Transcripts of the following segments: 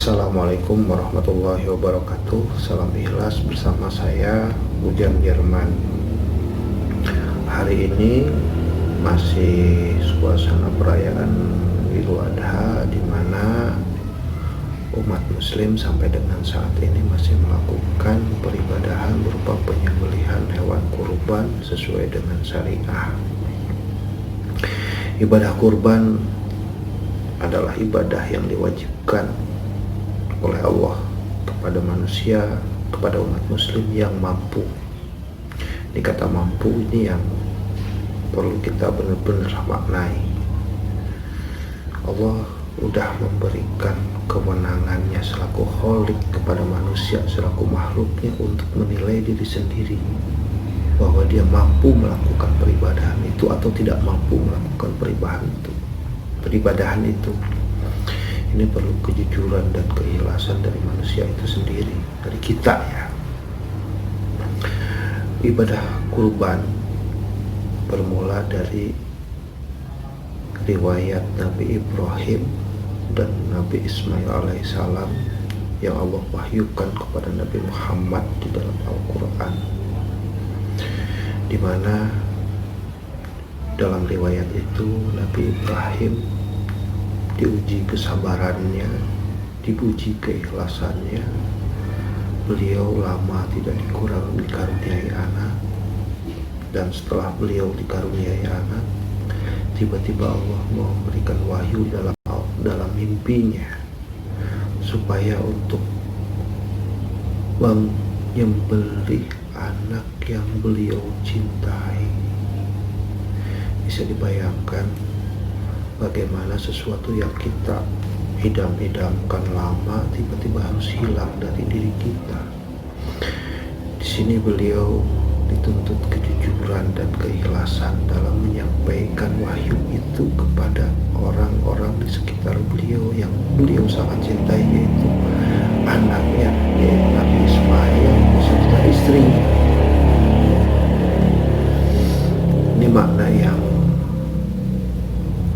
Assalamualaikum warahmatullahi wabarakatuh. Salam ikhlas bersama saya Ujang Jerman. Hari ini masih suasana perayaan Idul Adha, di mana umat muslim sampai dengan saat ini masih melakukan peribadahan berupa penyembelihan hewan kurban sesuai dengan syariah. Ibadah kurban adalah ibadah yang diwajibkan oleh Allah kepada manusia, kepada umat muslim yang mampu. Ini kata mampu ini yang perlu kita benar-benar maknai. Allah udah memberikan kewenangannya selaku Khalik kepada manusia, selaku makhluknya, untuk menilai diri sendiri bahwa dia mampu melakukan peribadahan itu atau tidak mampu melakukan peribadahan itu. Ini perlu kejujuran dan keikhlasan dari manusia itu sendiri, dari kita ya. Ibadah kurban bermula dari riwayat Nabi Ibrahim dan Nabi Ismail alaihissalam yang Allah wahyukan kepada Nabi Muhammad di dalam Al-Quran, di mana dalam riwayat itu Nabi Ibrahim diuji kesabarannya, diuji keikhlasannya. Beliau lama tidak dikaruniai anak, dan setelah beliau dikaruniai anak, tiba-tiba Allah mau memberikan wahyu dalam mimpinya supaya untuk menyembelih anak yang beliau cintai. Bisa dibayangkan bagaimana sesuatu yang kita idam-idamkan lama tiba-tiba harus hilang dari diri kita. Di sini beliau dituntut kejujuran dan keikhlasan dalam menyampaikan wahyu itu kepada orang-orang di sekitar beliau yang beliau sangat cintai, yaitu anaknya, yaitu Nabi Ismail beserta istrinya. Ini makna yang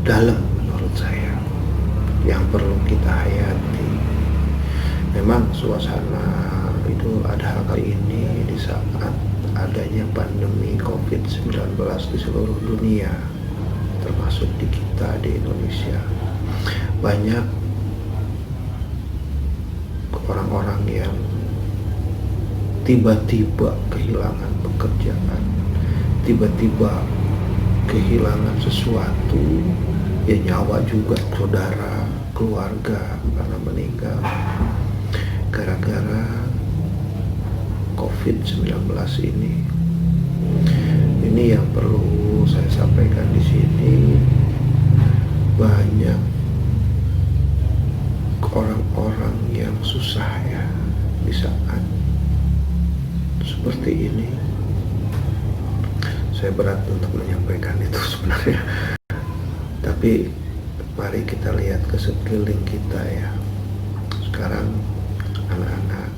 dalam menurut saya, yang perlu kita hayati. Memang suasana Idul Adha kali ini di saat adanya pandemi COVID-19 di seluruh dunia, termasuk di kita di Indonesia, banyak orang-orang yang tiba-tiba kehilangan pekerjaan, tiba-tiba kehilangan sesuatu, ya nyawa juga, saudara, keluarga, karena meninggal gara-gara COVID-19 ini. Ini yang perlu saya sampaikan di sini. Banyak orang-orang yang susah ya di saat seperti ini. Saya berat untuk menyampaikan itu sebenarnya, tapi mari kita lihat ke sekeliling kita ya. Sekarang anak-anak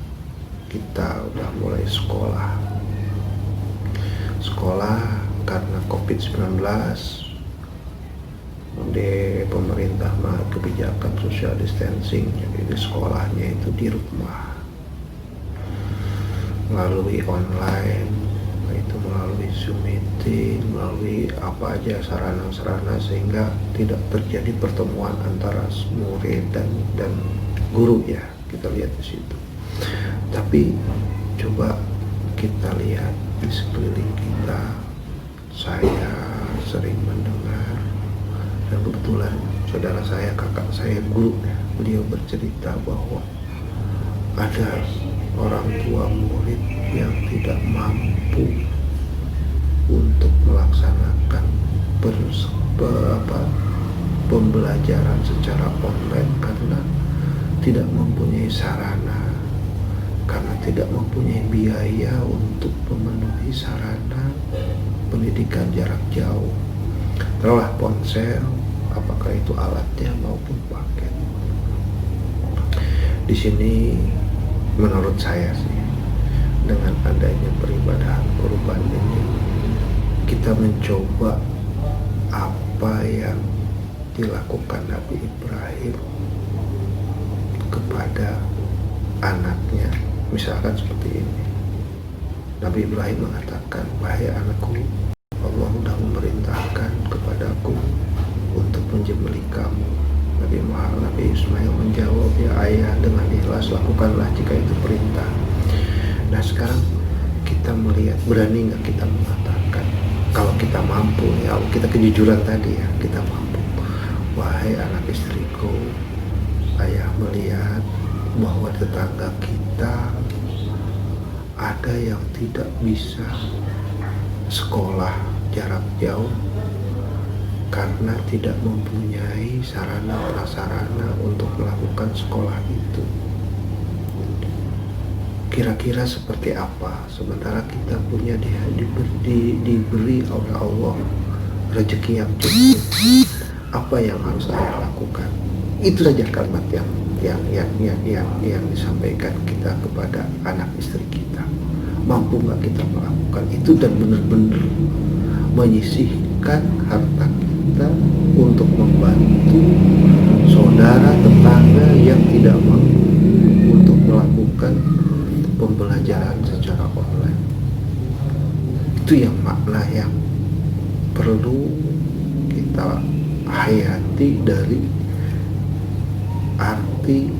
kita udah mulai sekolah karena COVID-19. Di pemerintah mah kebijakan social distancing, jadi sekolahnya itu di rumah melalui online, itu melalui Zoom meeting, melalui apa aja sarana-sarana, sehingga tidak terjadi pertemuan antara murid dan guru ya. Kita lihat di situ. Tapi coba kita lihat di sekeliling kita. Saya sering mendengar, dan kebetulan saudara saya, kakak saya, guru, beliau bercerita bahwa ada orang tua murid yang tidak mampu untuk melaksanakan pembelajaran secara online karena tidak mempunyai sarana, karena tidak mempunyai biaya untuk memenuhi sarana pendidikan jarak jauh. Telah ponsel, apakah itu alatnya maupun paket. Di sini menurut saya sih, dengan adanya peribadahan kurban ini, kita mencoba apa yang dilakukan Nabi Ibrahim kepada anaknya. Misalkan seperti ini, Nabi Ibrahim mengatakan, wahai anakku, Allah sudah memerintahkan kepadaku untuk menjembelih kamu. Nabi Ismail menjawab, ya ayah, dengan ikhlas lakukanlah jika itu perintah. Nah sekarang kita melihat, berani nggak kita mengatakan, kalau kita mampu, ya kita kejujuran tadi ya, kita mampu, wahai anak istriku, ayah melihat bahwa tetangga kita ada yang tidak bisa sekolah jarak jauh karena tidak mempunyai sarana prasarana untuk melakukan sekolah itu. Kira-kira seperti apa sementara kita punya diberi oleh Allah rezeki yang cukup? Apa yang harus saya lakukan? Itu saja kalimat yang disampaikan kita kepada anak istri kita. Mampu nggak kita melakukan itu dan benar-benar menyisihkan harta kita untuk membantu saudara tetangga yang tidak mampu untuk melakukan pembelajaran secara online. Itu yang makna yang perlu kita hayati dari arti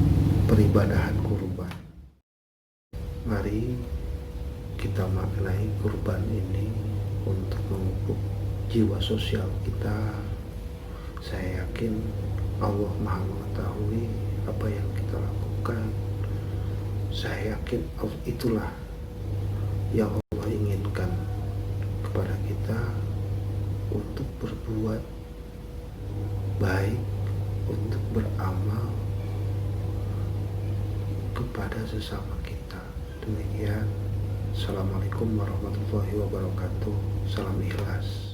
peribadahan kurban. Mari kita maknai kurban ini untuk memupuk jiwa sosial kita. Saya yakin Allah Maha mengetahui apa yang kita lakukan. Saya yakin itulah yang Allah inginkan kepada kita, untuk berbuat baik, untuk beramal kepada sesama kita. Demikian. Assalamualaikum warahmatullahi wabarakatuh. Salam ikhlas.